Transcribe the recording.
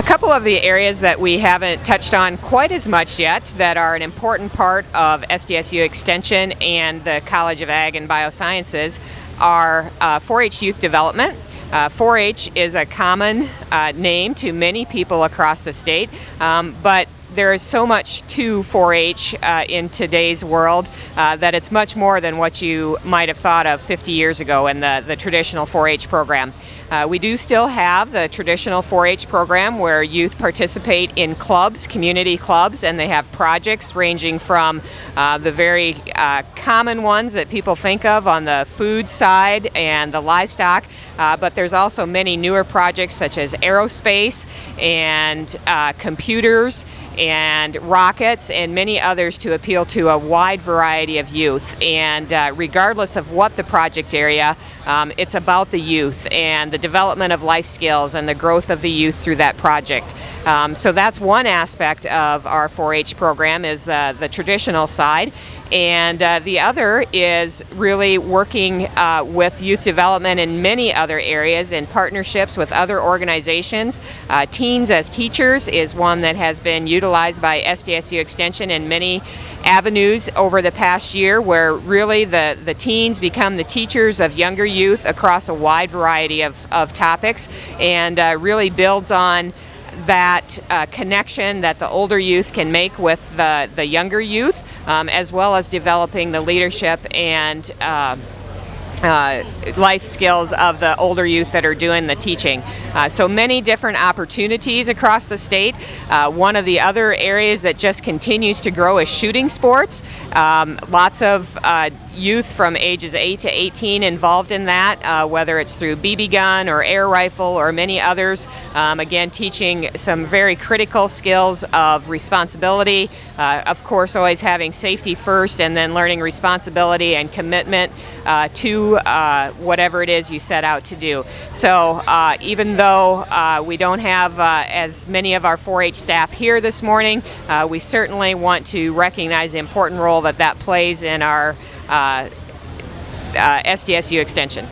couple of the areas that we haven't touched on quite as much yet that are an important part of SDSU Extension and the College of Ag and Biosciences are 4-H youth development. 4-H is a common name to many people across the state, but there is so much to 4-H in today's world that it's much more than what you might have thought of 50 years ago in the traditional 4-H program. We do still have the traditional 4-H program where youth participate in clubs, community clubs, and they have projects ranging from the very common ones that people think of on the food side and the livestock, but there's also many newer projects such as aerospace and computers and rockets and many others to appeal to a wide variety of youth. And regardless of what the project area, it's about the youth and the development of life skills and the growth of the youth through that project. So that's one aspect of our 4-H program, is the traditional side. And the other is really working with youth development in many other areas in partnerships with other organizations. Teens as Teachers is one that has been utilized by SDSU Extension in many avenues over the past year, where really the teens become the teachers of younger youth across a wide variety of topics, and really builds on that connection that the older youth can make with the younger youth, as well as developing the leadership and life skills of the older youth that are doing the teaching. So many different opportunities across the state. One of the other areas that just continues to grow is shooting sports. Lots of youth from ages 8 to 18 involved in that, whether it's through BB gun or air rifle or many others. Again, teaching some very critical skills of responsibility, of course always having safety first, and then learning responsibility and commitment to whatever it is you set out to do. So even though we don't have as many of our 4-H staff here this morning, we certainly want to recognize the important role that plays in our SDSU Extension.